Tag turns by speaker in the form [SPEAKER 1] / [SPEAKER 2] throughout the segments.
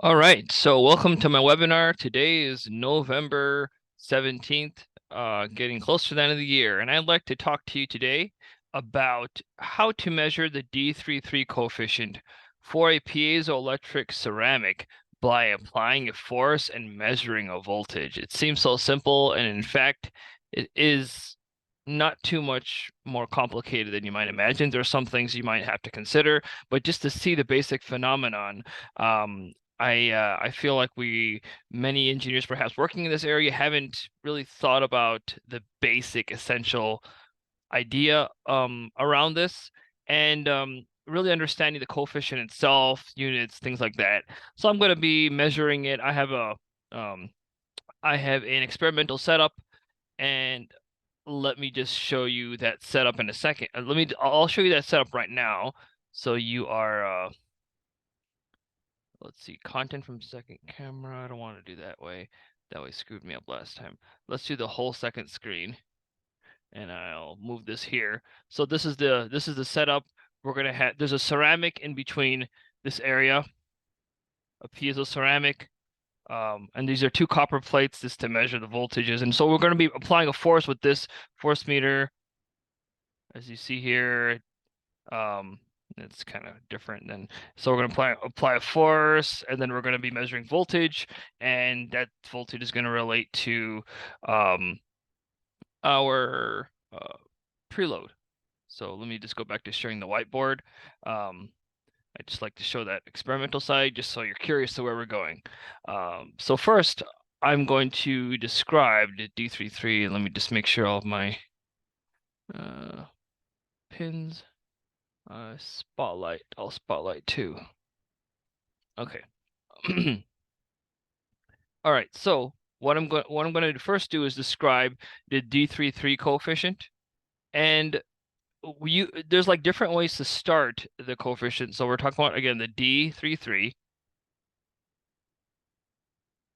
[SPEAKER 1] All right, so welcome to my webinar. Today is November 17th, getting close to the end of the year, and I'd like to talk to you today about how to measure the d33 coefficient for a piezoelectric ceramic by applying a force and measuring a voltage. It seems so simple, and in fact, it is not too much more complicated than you might imagine. There are some things you might have to consider, but just to see the basic phenomenon, I feel like many engineers perhaps working in this area haven't really thought about the basic essential idea around this and really understanding the coefficient itself, units, things like that. So I'm going to be measuring it. Um, I have an experimental setup, and let me just show you that setup in a second. I'll show you that setup right now. So you are let's see, content from second camera. I don't want to do that way. That way screwed me up last time. Let's do the whole second screen, and I'll move this here. So this is the setup. We're gonna have there's a ceramic in between this area, a piezo ceramic. And these are two copper plates just to measure the voltages. And so we're going to be applying a force with this force meter, as you see here. Um, it's kind of different than, so we're going to apply a force, and then we're going to be measuring voltage, and that voltage is going to relate to our preload. So let me just go back to showing the whiteboard. I just like to show that experimental side just so you're curious to where we're going. So first, I'm going to describe the d33, and let me just make sure all of my pins. I'll spotlight too. Okay. All right. So what I'm going to first do is describe the d33 coefficient, and there's like different ways to start the coefficient. So we're talking about again the d33.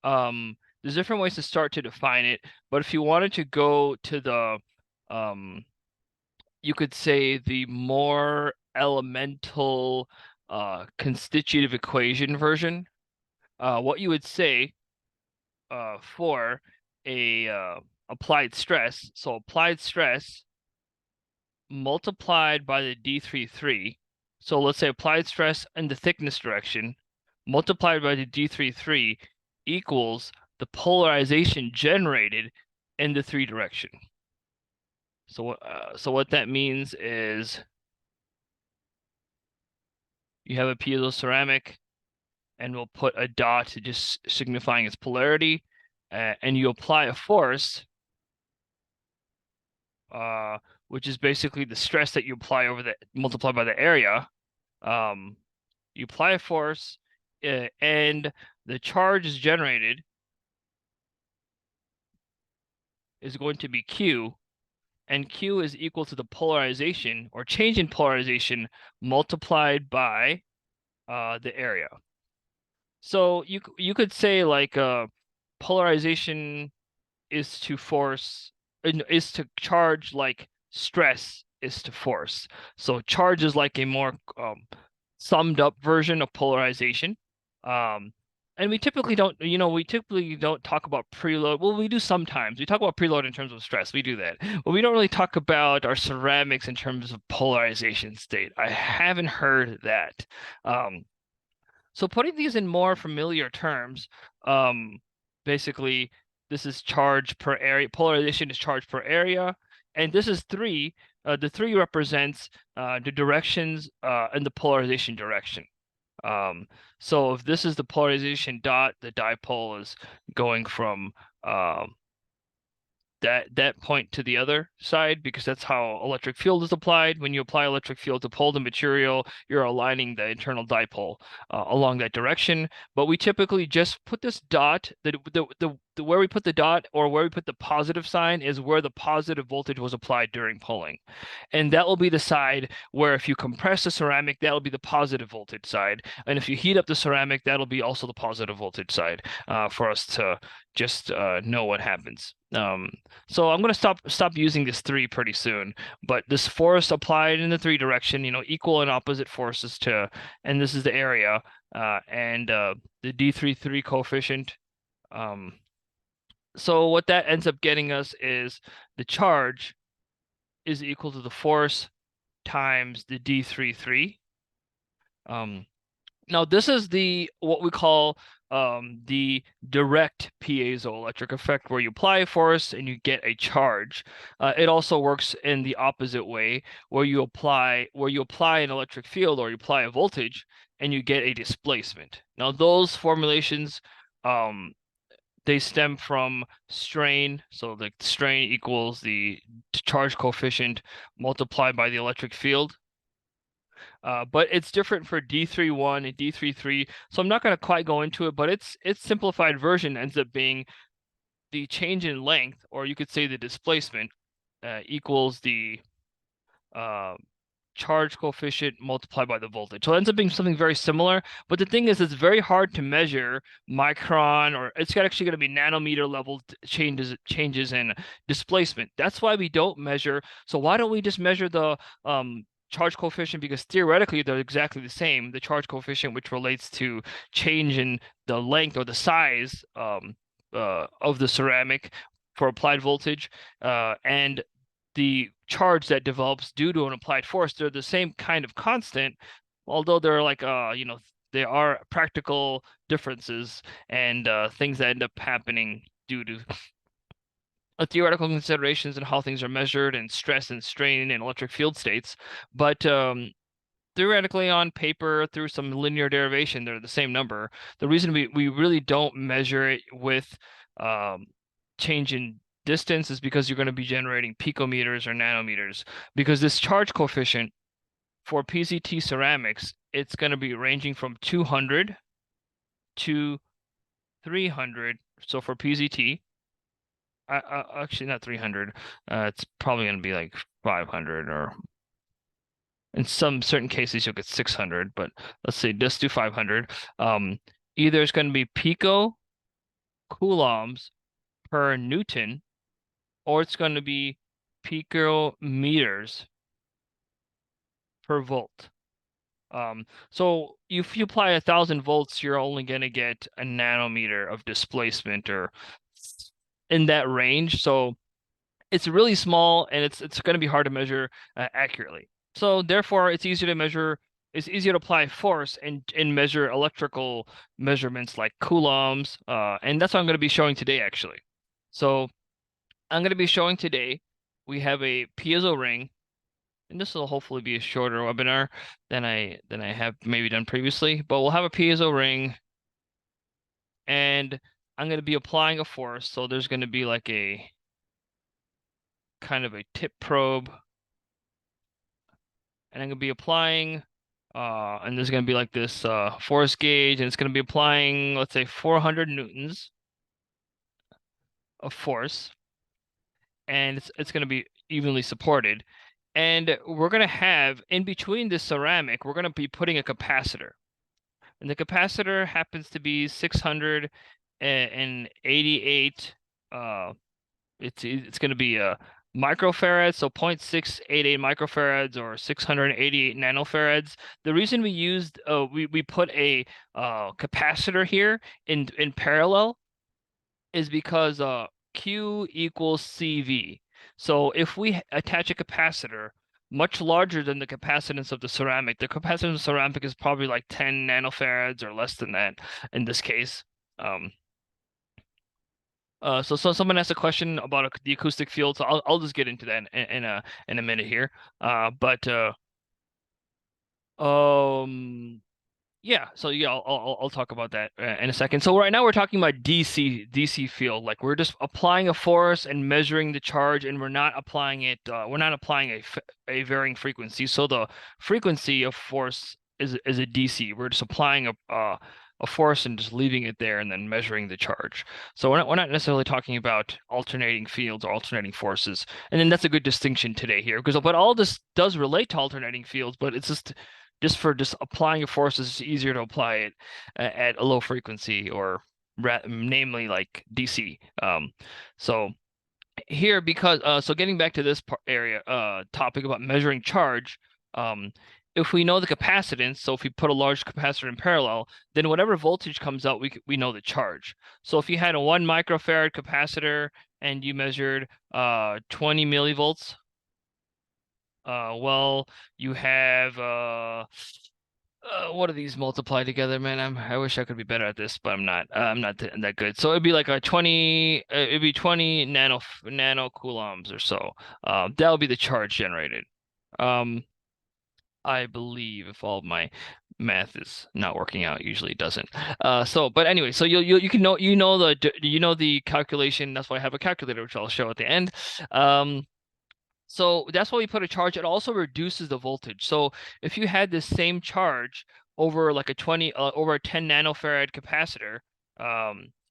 [SPEAKER 1] There's different ways to start to define it, but if you wanted to go to the you could say the more elemental constitutive equation version. What you would say for a applied stress, so applied stress multiplied by the d33. So let's say applied stress in the thickness direction multiplied by the d33 equals the polarization generated in the three direction. So what that means is you have a piezo ceramic, and we'll put a dot just signifying its polarity, and you apply a force, which is basically the stress that you apply over the multiplied by the area. You apply a force, and the charge is generated is going to be Q, and Q is equal to the polarization or change in polarization multiplied by the area. So you could say like polarization is to force is to charge like stress is to force. So charge is like a more summed up version of polarization. And we typically don't talk about preload. Well, we do sometimes. We talk about preload in terms of stress. We do that. But we don't really talk about our ceramics in terms of polarization state. I haven't heard that. So putting these in more familiar terms, basically this is charge per area. Polarization is charge per area, and this is 3. The 3 represents the directions in the polarization direction. So if this is the polarization dot, the dipole is going from that point to the other side, because that's how electric field is applied. When you apply electric field to pull the material, you're aligning the internal dipole along that direction. But we typically just put this dot, the where we put the dot or where we put the positive sign is where the positive voltage was applied during pulling. And that will be the side where if you compress the ceramic, that'll be the positive voltage side. And if you heat up the ceramic, that'll be also the positive voltage side for us to just know what happens. So I'm going to stop using this 3 pretty soon, but this force applied in the 3 direction, equal and opposite forces and this is the area, and the d33 coefficient. So what that ends up getting us is the charge is equal to the force times the d33. Now this is what we call the direct piezoelectric effect, where you apply a force and you get a charge. It also works in the opposite way, where you apply an electric field or you apply a voltage and you get a displacement. Now those formulations, they stem from strain. So the strain equals the charge coefficient multiplied by the electric field. But it's different for D31 and D33, so I'm not going to quite go into it, but its simplified version ends up being the change in length, or you could say the displacement, equals the charge coefficient multiplied by the voltage. So it ends up being something very similar, but the thing is, it's very hard to measure micron, or it's actually going to be nanometer level changes in displacement. That's why we don't measure. So why don't we just measure the charge coefficient? Because theoretically they're exactly the same. The charge coefficient, which relates to change in the length or the size of the ceramic for applied voltage, and the charge that develops due to an applied force, they're the same kind of constant, although they're like there are practical differences and things that end up happening due to theoretical considerations and how things are measured and stress and strain and electric field states. But theoretically, on paper, through some linear derivation, they're the same number. The reason we really don't measure it with change in distance is because you're going to be generating picometers or nanometers, because this charge coefficient for PZT ceramics, it's going to be ranging from 200 to 300. So for PZT, actually not 300, it's probably going to be like 500, or in some certain cases you'll get 600, but let's say just do 500. Either it's going to be pico coulombs per Newton, or it's going to be picometers per volt. So if you apply 1,000 volts, you're only going to get a nanometer of displacement, or in that range. So it's really small, and it's going to be hard to measure accurately. So therefore, it's easier to measure. It's easier to apply force and measure electrical measurements like coulombs, and that's what I'm going to be showing today, actually. So I'm going to be showing today, we have a piezo ring, and this will hopefully be a shorter webinar than I have maybe done previously, but we'll have a piezo ring, and I'm going to be applying a force. So there's going to be like a kind of a tip probe, and I'm going to be applying, and there's going to be like this force gauge, and it's going to be applying, let's say, 400 newtons of force, and it's going to be evenly supported. And we're going to have, in between this ceramic, we're going to be putting a capacitor. And the capacitor happens to be 688, it's going to be a microfarads, so 0.688 microfarads, or 688 nanofarads. The reason we used, we put a capacitor here in parallel is because Q equals CV. So if we attach a capacitor much larger than the capacitance of the ceramic, the capacitance of the ceramic is probably like 10 nanofarads or less than that in this case. So someone asked a question about the acoustic field, so I'll just get into that in a minute here. Yeah, so yeah, I'll talk about that in a second. So right now we're talking about DC field, like we're just applying a force and measuring the charge, and we're not applying it. We're not applying a varying frequency. So the frequency of force is a DC. We're just applying a force and just leaving it there and then measuring the charge. So we're not necessarily talking about alternating fields or alternating forces. And then that's a good distinction today here, because but all this does relate to alternating fields, but it's just for just applying a force, it's easier to apply it at a low frequency or namely like DC. So here, because so getting back to this topic about measuring charge, um if we know the capacitance, so if we put a large capacitor in parallel, then whatever voltage comes out, we know the charge. So if you had a 1 microfarad capacitor and you measured 20 millivolts, well, you have what do these multiply together, man? I wish I could be better at this, but I'm not. I'm not that good. So it'd be like a 20. It'd be 20 nano coulombs or so. That would be the charge generated. Um, I believe if all of my math is not working out, usually it doesn't. But anyway, so you can know the calculation. That's why I have a calculator, which I'll show at the end. So that's why we put a charge. It also reduces the voltage. So if you had this same charge over like over a 10 nanofarad capacitor,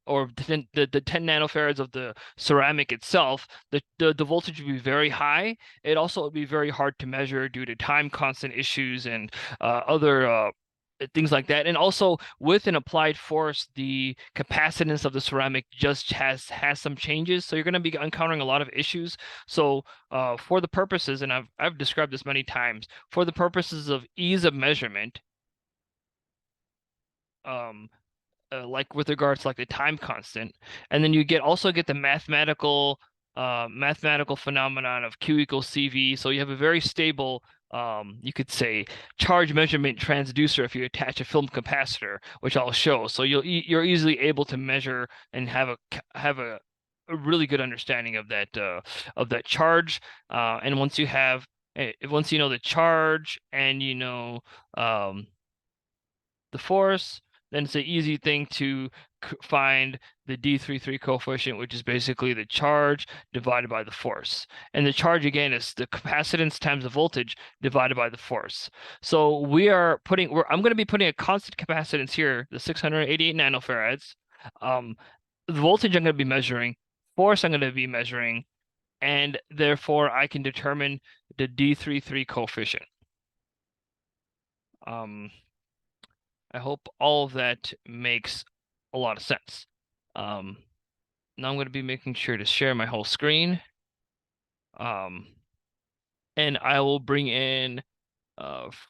[SPEAKER 1] or the 10 nanofarads of the ceramic itself, the voltage would be very high. It also would be very hard to measure due to time constant issues and other things like that. And also with an applied force, the capacitance of the ceramic just has some changes. So you're going to be encountering a lot of issues. So for the purposes, and I've described this many times, for the purposes of ease of measurement, like with regards to like the time constant, and then you also get the mathematical phenomenon of Q equals CV. So you have a very stable, you could say, charge measurement transducer if you attach a film capacitor, which I'll show. So you're easily able to measure and have a really good understanding of that charge. And once you know the charge and you know the force, then it's an easy thing to find the d33 coefficient, which is basically the charge divided by the force. And the charge, again, is the capacitance times the voltage divided by the force. So I'm going to be putting a constant capacitance here, the 688 nanofarads. The voltage I'm going to be measuring, force I'm going to be measuring, and therefore I can determine the d33 coefficient. I hope all of that makes a lot of sense. Now I'm going to be making sure to share my whole screen. And I will bring in,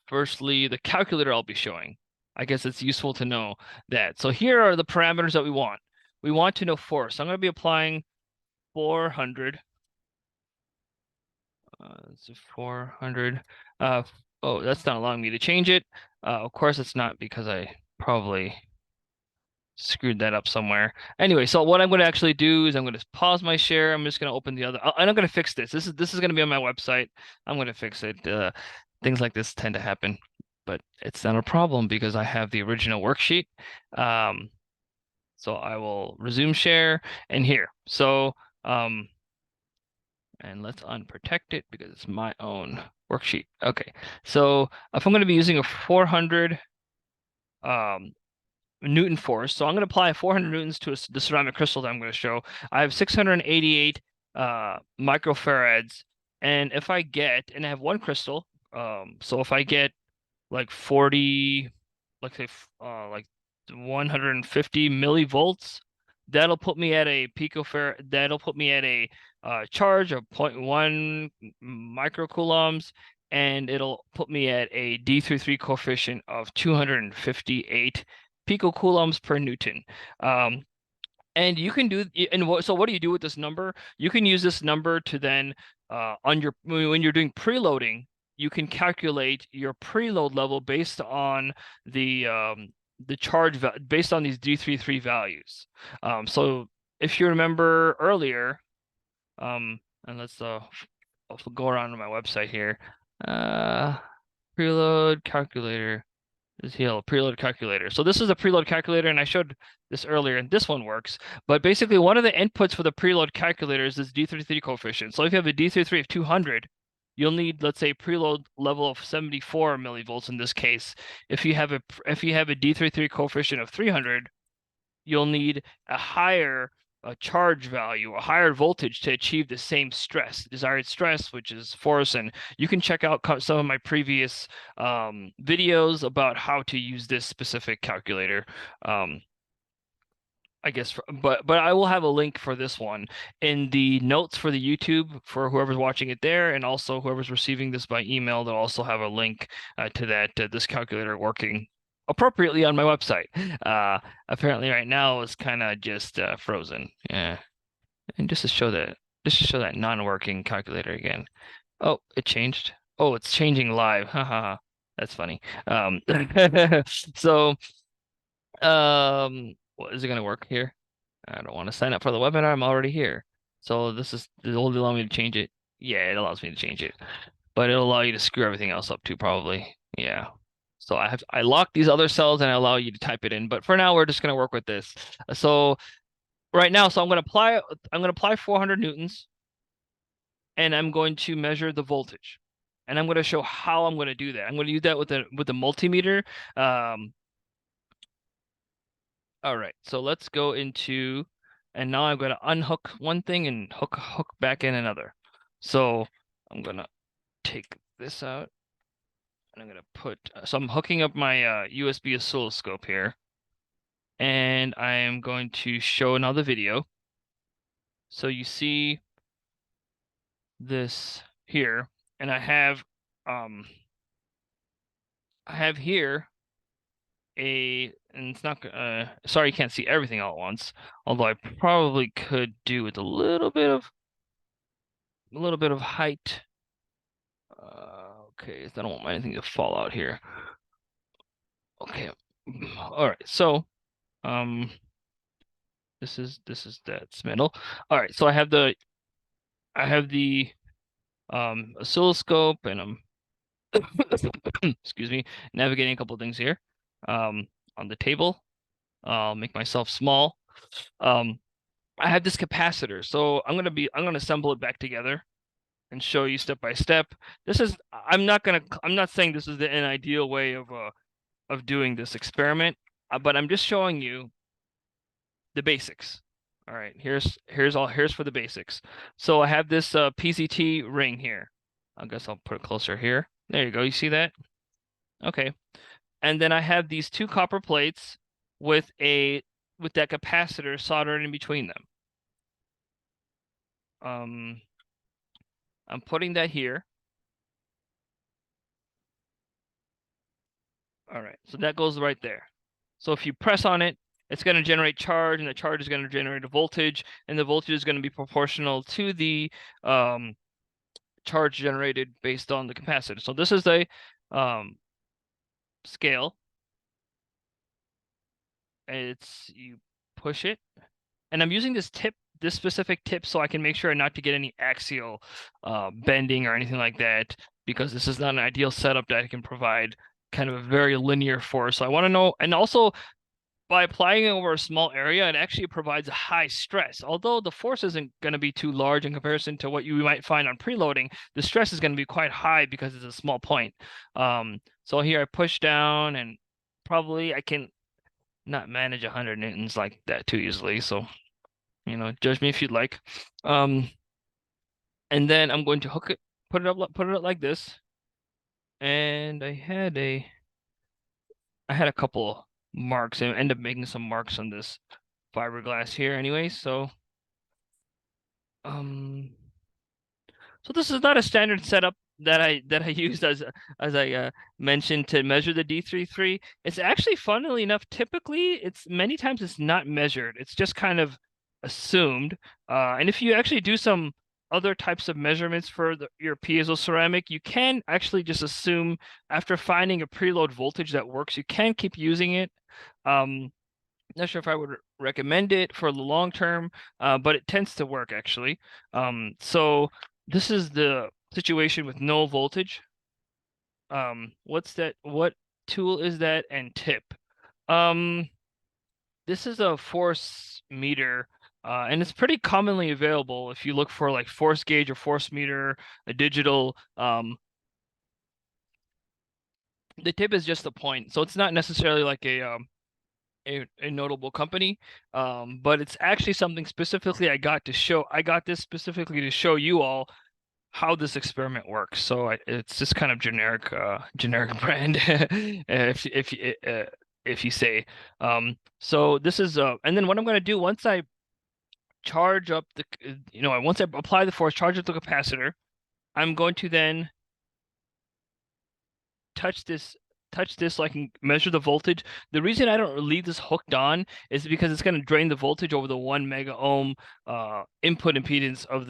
[SPEAKER 1] firstly, the calculator I'll be showing. I guess it's useful to know that. So here are the parameters that we want. We want to know force. I'm going to be applying 400. It's 400. Oh, that's not allowing me to change it. Of course, it's not, because I probably screwed that up somewhere. Anyway, so what I'm going to actually do is I'm going to pause my share. I'm just going to open the other, and I'm going to fix this. This is going to be on my website. I'm going to fix it. Things like this tend to happen, but it's not a problem because I have the original worksheet. So I will resume share and here. So, and let's unprotect it because it's my own worksheet. Okay, so if I'm going to be using a 400 Newton force, so I'm going to apply 400 newtons to the ceramic crystal that I'm going to show. I have 688 microfarads, and if I get, and I have one crystal, so if I get like 40, like say, like 150 millivolts, that'll put me at a picofarad. That'll put me at a charge of 0.1 microcoulombs, and it'll put me at a d33 coefficient of 258 picocoulombs per Newton. And you can do, so what do you do with this number? You can use this number to then, when you're doing preloading, you can calculate your preload level based on the charge based on these d33 values. So if you remember earlier, and let's I'll go around to my website here. Preload calculator. Is here a preload calculator. So this is a preload calculator, and I showed this earlier, and this one works. But basically, one of the inputs for the preload calculator is this d33 coefficient. So if you have a d33 of 200, you'll need, let's say, preload level of 74 millivolts in this case. If you have a d33 coefficient of 300, you'll need a higher charge value, a higher voltage to achieve the same stress, desired stress, which is force. And you can check out some of my previous videos about how to use this specific calculator. I guess, but I will have a link for this one in the notes for the YouTube for whoever's watching it there, and also whoever's receiving this by email. They'll also have a link to that this calculator working appropriately on my website. Apparently, right now it's kind of just frozen. Yeah, and just to show that non-working calculator again. Oh, it changed. Oh, it's changing live. Haha, that's funny. So. What is it gonna work here? I don't want to sign up for the webinar. I'm already here. So this will allow me to change it. Yeah, it allows me to change it. But it'll allow you to screw everything else up too, probably. Yeah. So I lock these other cells and I allow you to type it in. But for now, we're just gonna work with this. So right now, I'm gonna apply 400 newtons, and I'm going to measure the voltage. And I'm going to show how I'm going to do that. I'm going to use that with the multimeter. All right, so let's go into, and now I'm going to unhook one thing and hook back in another. So I'm going to take this out, and I'm going to put, so I'm hooking up my USB oscilloscope here, and I am going to show now the video. So you see this here, and I have here and it's not sorry, you can't see everything all at once, although I probably could do with a little bit of height. Okay, I don't want anything to fall out here. Okay. All right, so this is that's middle. All right, so I have the oscilloscope, and I'm excuse me, navigating a couple things here on the table. I'll make myself small. I have this capacitor, so I'm gonna assemble it back together and show you step by step. I'm not saying this is an ideal way of doing this experiment, but I'm just showing you the basics. All right, here's for the basics. So I have this PCT ring here. I guess I'll put it closer here. There you go. You see that? Okay. And then I have these two copper plates with that capacitor soldered in between them. I'm putting that here. All right, so that goes right there. So if you press on it, it's going to generate charge, and the charge is going to generate a voltage, and the voltage is going to be proportional to the charge generated based on the capacitor. So this is a scale. You push it, and I'm using this specific tip, so I can make sure not to get any axial bending or anything like that, because this is not an ideal setup that I can provide kind of a very linear force. So I want to know, and also by applying it over a small area, it actually provides a high stress. Although the force isn't going to be too large in comparison to what you might find on preloading, the stress is going to be quite high because it's a small point. So here I push down, and probably I can not manage 100 newtons like that too easily. So, judge me if you'd like. And then I'm going to hook it, put it up like this. And I had a couple marks, and end up making some marks on this fiberglass here anyway. So this is not a standard setup that I used as I mentioned to measure the d33. It's actually, funnily enough, typically many times it's not measured. It's just kind of assumed. And if you actually do some other types of measurements for your piezo ceramic, you can actually just assume, after finding a preload voltage that works, you can keep using it. Not sure if I would recommend it for the long term, but it tends to work actually. So this is the situation with no voltage. What's that? What tool is that? And tip. This is a force meter. And it's pretty commonly available if you look for like force gauge or force meter, a digital. The tip is just the point, so it's not necessarily like a notable company, but it's actually something specifically I got this specifically to show you all how this experiment works. So it's just kind of generic brand if you say. So this is and then what I'm going to do once I charge up the once I apply the force, charge up the capacitor, I'm going to then touch this so I can measure the voltage. The reason I don't leave this hooked on is because it's going to drain the voltage over the 1 mega ohm input impedance of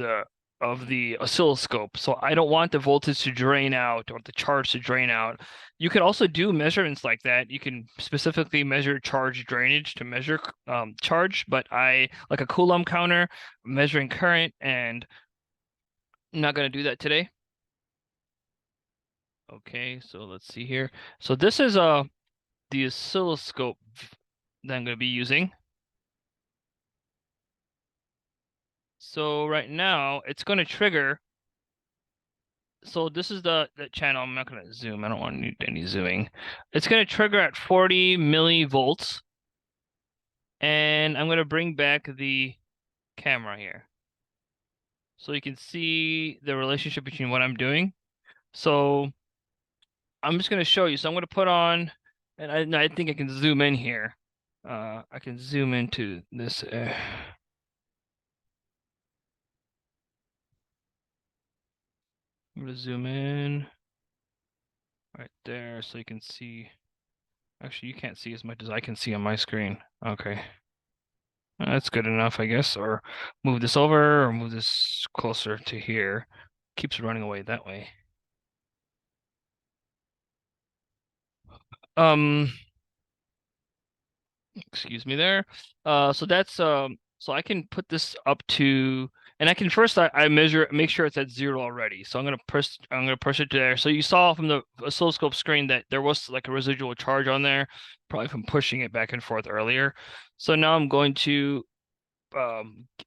[SPEAKER 1] the oscilloscope. So I don't want the voltage to drain out or the charge to drain out. You could also do measurements like that. You can specifically measure charge drainage to measure charge, but I like a Coulomb counter, measuring current, and I'm not going to do that today. Okay, so let's see here. So this is the oscilloscope that I'm going to be using. So right now it's going to trigger. So this is the channel. I'm not going to zoom. I don't want to need any zooming. It's going to trigger at 40 millivolts. And I'm going to bring back the camera here, so you can see the relationship between what I'm doing. So I'm just going to show you. So I'm going to put on, and I think I can zoom in here. I can zoom into this. I'm going to zoom in right there so you can see. Actually, you can't see as much as I can see on my screen. Okay. That's good enough, I guess. Or move this over or move this closer to here. Keeps running away that way. Excuse me there. So that's so I can put this up to, and I can first I measure, make sure it's at 0 already. So I'm gonna push it to there. So you saw from the oscilloscope screen that there was like a residual charge on there, probably from pushing it back and forth earlier. So now I'm going to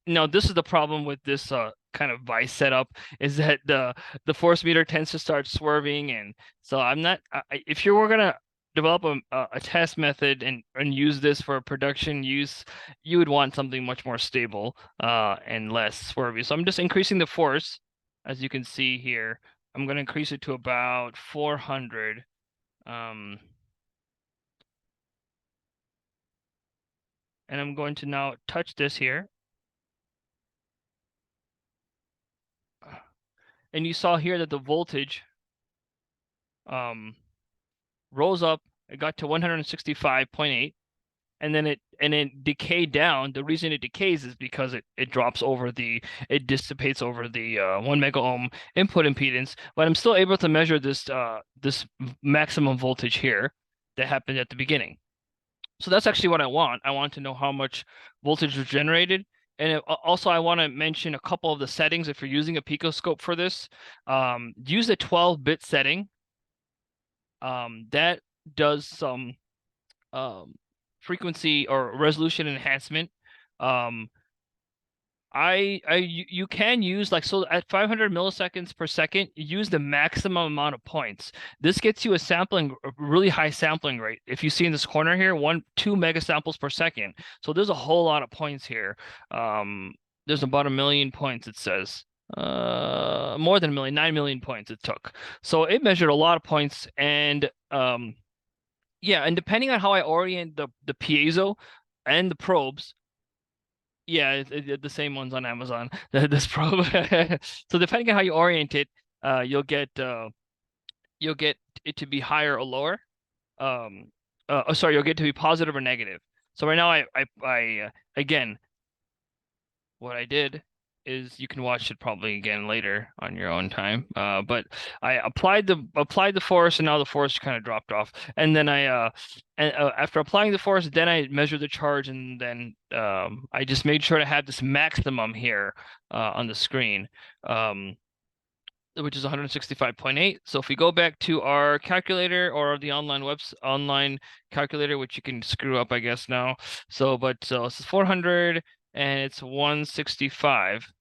[SPEAKER 1] now this is the problem with this kind of vice setup, is that the force meter tends to start swerving, and so I'm not if you were gonna develop a test method and use this for production use, you would want something much more stable and less swervy. So I'm just increasing the force, as you can see here. I'm going to increase it to about 400. And I'm going to now touch this here. And you saw here that the voltage rose up. It got to 165.8, and then it decayed down. The reason it decays is because it drops over it dissipates over the 1 mega ohm input impedance. But I'm still able to measure this maximum voltage here that happened at the beginning. So that's actually what I want. I want to know how much voltage was generated. And also, I want to mention a couple of the settings. If you're using a picoscope for this, use the 12-bit setting. That does some frequency or resolution enhancement. You can use, like, so at 500 milliseconds per second, use the maximum amount of points. This gets you a really high sampling rate. If you see in this corner here, 2 mega samples per second. So there's a whole lot of points here. There's about 1 million points, it says. More than 1 million, 9 million points it took. So it measured a lot of points, and yeah, and depending on how I orient the piezo and the probes, yeah, the same ones on Amazon. This probe. So depending on how you orient it, you'll get it to be higher or lower. Sorry, you'll get to be positive or negative. So right now, I again, what I did is, you can watch it probably again later on your own time. But I applied the force, and now the force kind of dropped off. And then after applying the force, then I measured the charge, and then I just made sure to have this maximum here on the screen, which is 165.8. So if we go back to our calculator or the online calculator, which you can screw up, I guess now. So this is 400. and it's 165.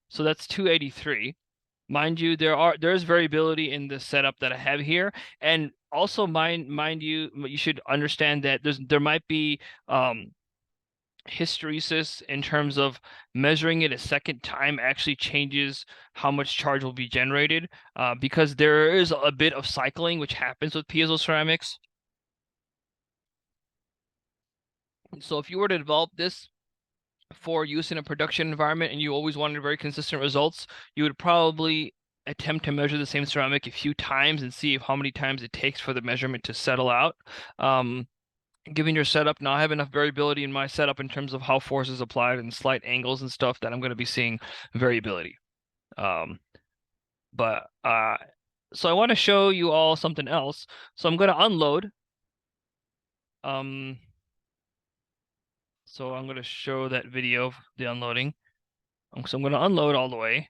[SPEAKER 1] So that's 283. Mind you, there's variability in the setup that I have here, and also mind you, you should understand that there might be hysteresis in terms of measuring it a second time actually changes how much charge will be generated, because there is a bit of cycling which happens with piezo ceramics. So if you were to develop this for use in a production environment and you always wanted very consistent results, you would probably attempt to measure the same ceramic a few times and see how many times it takes for the measurement to settle out. Given your setup, now I have enough variability in my setup in terms of how force is applied and slight angles and stuff that I'm going to be seeing variability. But so I want to show you all something else. So I'm going to unload. So I'm going to show that video of the unloading. So I'm going to unload all the way.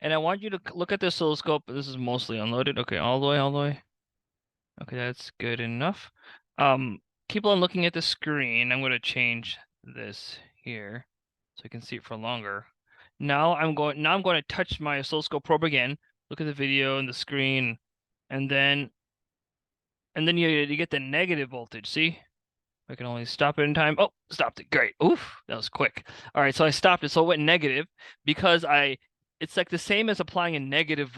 [SPEAKER 1] And I want you to look at the oscilloscope. This is mostly unloaded. Okay, all the way, all the way. Okay, that's good enough. Keep on looking at the screen. I'm going to change this here so you can see it for longer. Now I'm going to touch my oscilloscope probe again. Look at the video and the screen, and then you get the negative voltage. See? I can only stop it in time. Oh, stopped it. Great. Oof, that was quick. All right, so I stopped it. So it went negative because it's like the same as applying a negative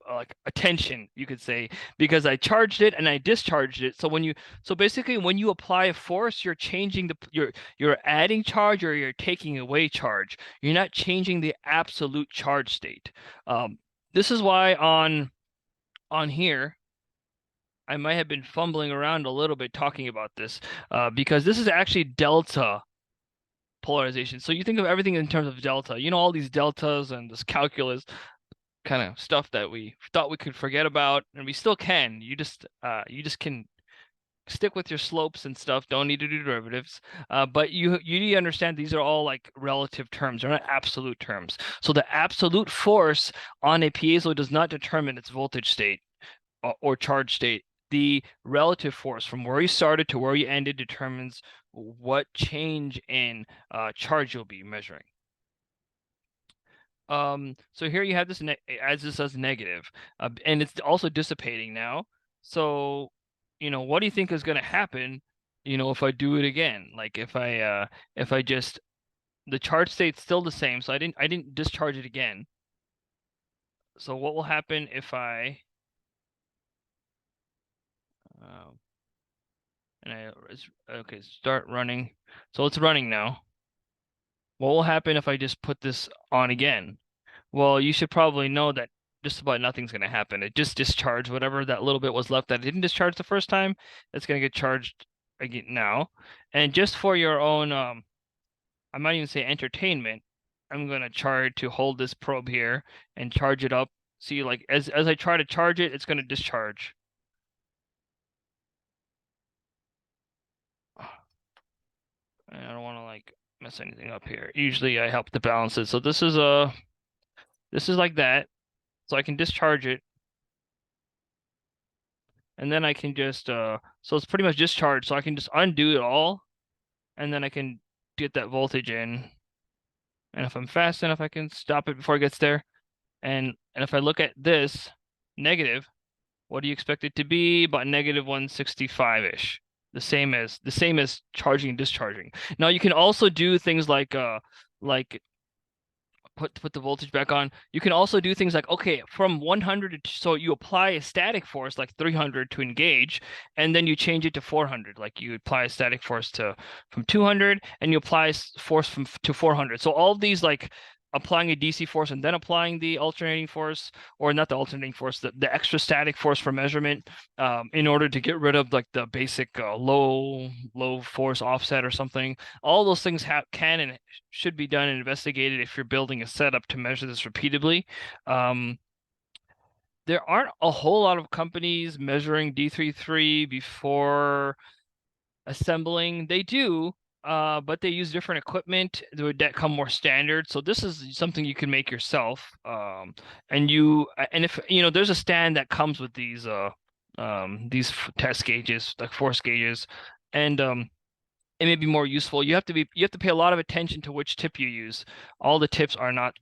[SPEAKER 1] like a tension, you could say, because I charged it and I discharged it. So basically when you apply a force, you're changing you're adding charge or you're taking away charge. You're not changing the absolute charge state. This is why on here, I might have been fumbling around a little bit talking about this, because this is actually delta polarization. So you think of everything in terms of delta. You know, all these deltas and this calculus kind of stuff that we thought we could forget about, and we still can. You just can stick with your slopes and stuff. Don't need to do derivatives. But you need to understand these are all like relative terms. They're not absolute terms. So the absolute force on a piezo does not determine its voltage state or charge state. The relative force from where you started to where you ended determines what change in charge you'll be measuring. So here you have this as this as negative, and it's also dissipating now. So, what do you think is going to happen, if I do it again? Like if I just the charge state's still the same, so I didn't discharge it again. So what will happen if I okay, start running. So it's running now. What will happen if I just put this on again? Well, you should probably know that just about nothing's going to happen. It just discharged whatever that little bit was left that didn't discharge the first time. It's going to get charged again now. And just for your own, I might even say entertainment, I'm going to try to hold this probe here and charge it up. See, like as I try to charge it, it's going to discharge. And I don't want to like mess anything up here. Usually I help to balance it. So this is like that. So I can discharge it. And then I can just so it's pretty much discharged. So I can just undo it all, and then I can get that voltage in. And if I'm fast enough, I can stop it before it gets there. And if I look at this negative, what do you expect it to be? About negative 165-ish. The same as charging and discharging. Now you can also do things like put the voltage back on. You can also do things like, okay, from 100 so you apply a static force like 300 to engage, and then you change it to 400. Like you apply a static force from 200 and you apply force to 400. So all of these, like applying a DC force and then applying the alternating force, or not the alternating force, the extra static force for measurement, in order to get rid of like the basic low force offset or something. All those things can and should be done and investigated if you're building a setup to measure this repeatedly. There aren't a whole lot of companies measuring d33 before assembling. They do, but they use different equipment that come more standard. So this is something you can make yourself. And if there's a stand that comes with these test gauges, like force gauges, and it may be more useful. You have to pay a lot of attention to which tip you use. All the tips are not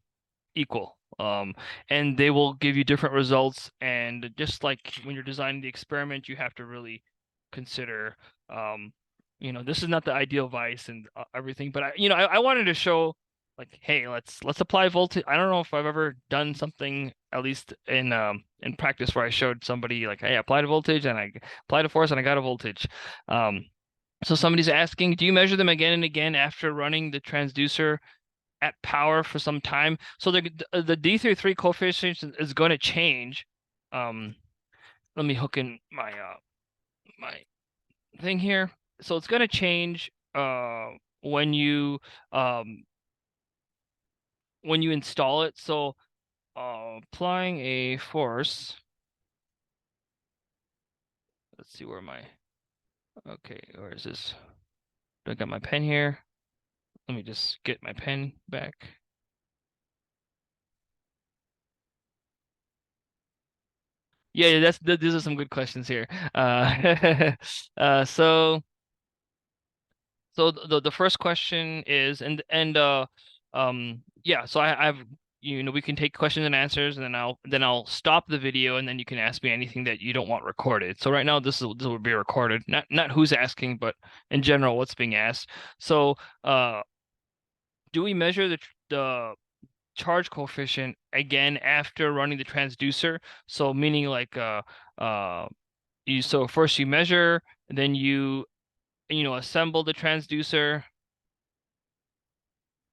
[SPEAKER 1] equal. And they will give you different results. And just like when you're designing the experiment, you have to really consider, this is not the ideal vice and everything. But I wanted to show, like, hey, let's apply voltage. I don't know if I've ever done something, at least in practice, where I showed somebody like, hey, I applied a voltage and I applied a force and I got a voltage. So somebody's asking, do you measure them again and again after running the transducer at power for some time? So the d33 coefficient is going to change. Let me hook in my thing here. So it's going to change when you install it. So applying a force. Let's see where okay, where is this? I got my pen here. Let me just get my pen back. Yeah, these are some good questions here. So the first question is, yeah, so I've we can take questions and answers, and then I'll stop the video, and then you can ask me anything that you don't want recorded. So right now this will be recorded, not who's asking, but in general what's being asked. So do we measure the charge coefficient again after running the transducer? So meaning like so first you measure, and then you assemble the transducer,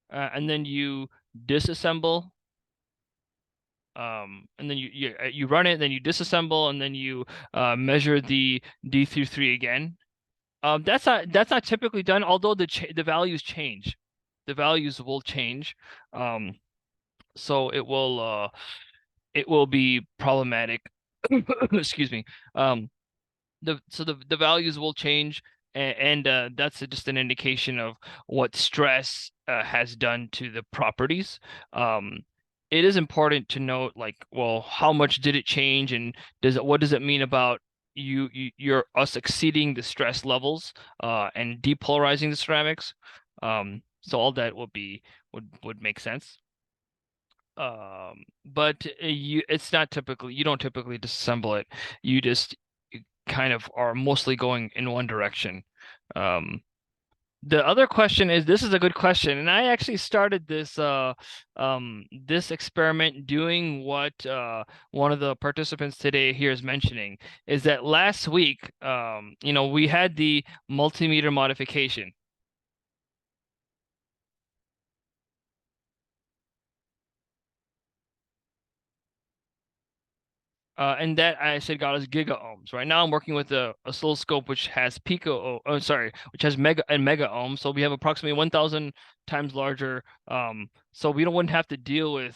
[SPEAKER 1] and then you disassemble, and then you run it, then you disassemble, and then you measure the d33 again. That's not typically done, although the values change. The values will change. So it will be problematic. Excuse me. The values will change, and that's just an indication of what stress has done to the properties. It is important to note, like, well, how much did it change, and what does it mean about you're us exceeding the stress levels and depolarizing the ceramics. So all that would make sense. But it's not typically, you don't typically disassemble it. You just kind of are mostly going in one direction. The other question is, this is a good question, and I actually started this experiment doing what one of the participants today here is mentioning, is that last week, we had the multimeter modification. And that I said got us giga ohms. Right now I'm working with a oscilloscope which has which has mega ohms. So we have approximately 1,000 times larger. So we wouldn't have to deal with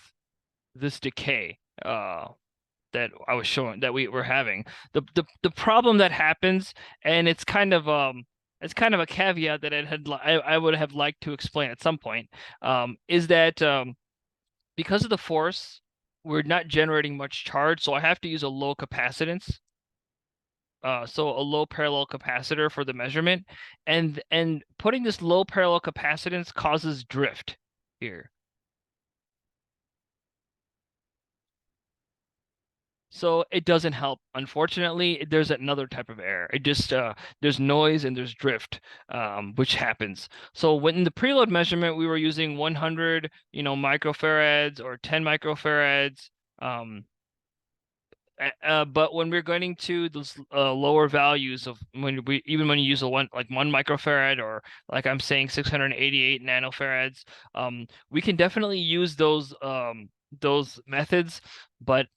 [SPEAKER 1] this decay that I was showing that we were having. The problem that happens, and it's kind of a caveat that I would have liked to explain at some point, is that because of the force, we're not generating much charge, so I have to use a low capacitance. So a low parallel capacitor for the measurement, and putting this low parallel capacitance causes drift here. So it doesn't help. Unfortunately, there's another type of error. It just there's noise and there's drift, which happens. So when in the preload measurement, we were using 100, microfarads or 10 microfarads. But when we're going to those lower values of when you use one microfarad, or like I'm saying 688 nanofarads, we can definitely use those methods. But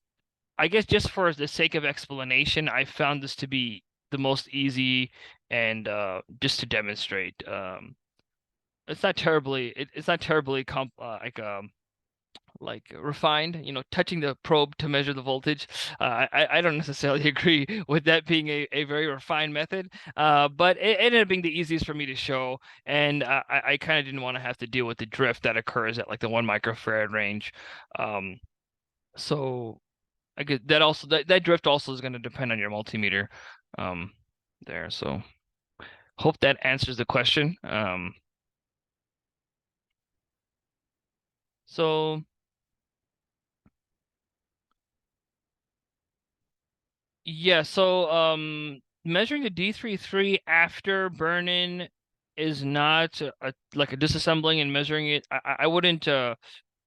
[SPEAKER 1] I guess just for the sake of explanation, I found this to be the most easy, and just to demonstrate. It's not terribly like refined, touching the probe to measure the voltage. I don't necessarily agree with that being a very refined method, but it ended up being the easiest for me to show, and I kind of didn't want to have to deal with the drift that occurs at like the 1 microfarad range. So I get that also that drift also is going to depend on your multimeter um, there. So hope that answers the question. So yeah, so measuring the d33 after burn-in is not like a disassembling and measuring it. I wouldn't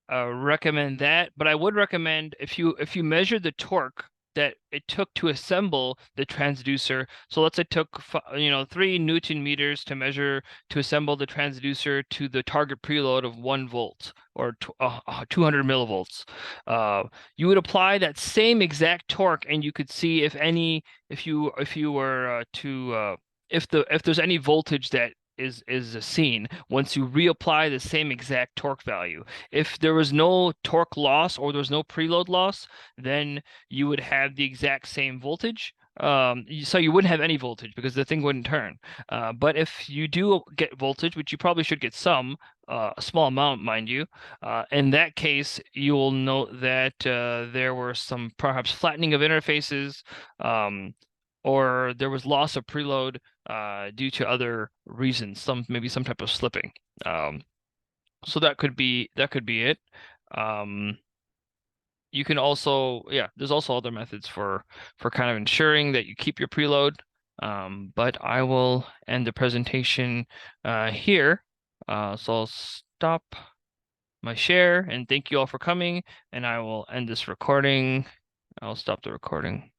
[SPEAKER 1] recommend that, but I would recommend if you measure the torque that it took to assemble the transducer. So let's say it took 3 Newton meters to measure to assemble the transducer to the target preload of 1 volt or 200 millivolts. You would apply that same exact torque, and you could see if you were if there's any voltage that is seen once you reapply the same exact torque value. If there was no torque loss or there was no preload loss, then you would have the exact same voltage. So you wouldn't have any voltage because the thing wouldn't turn. But if you do get voltage, which you probably should get some, a small amount, mind you, in that case, you will note that there were some perhaps flattening of interfaces, or there was loss of preload due to other reasons, maybe some type of slipping. So that could be it. Um, you can also, yeah, there's also other methods for kind of ensuring that you keep your preload. But I will end the presentation here. So I'll stop my share and thank you all for coming, and I will end this recording. I'll stop the recording.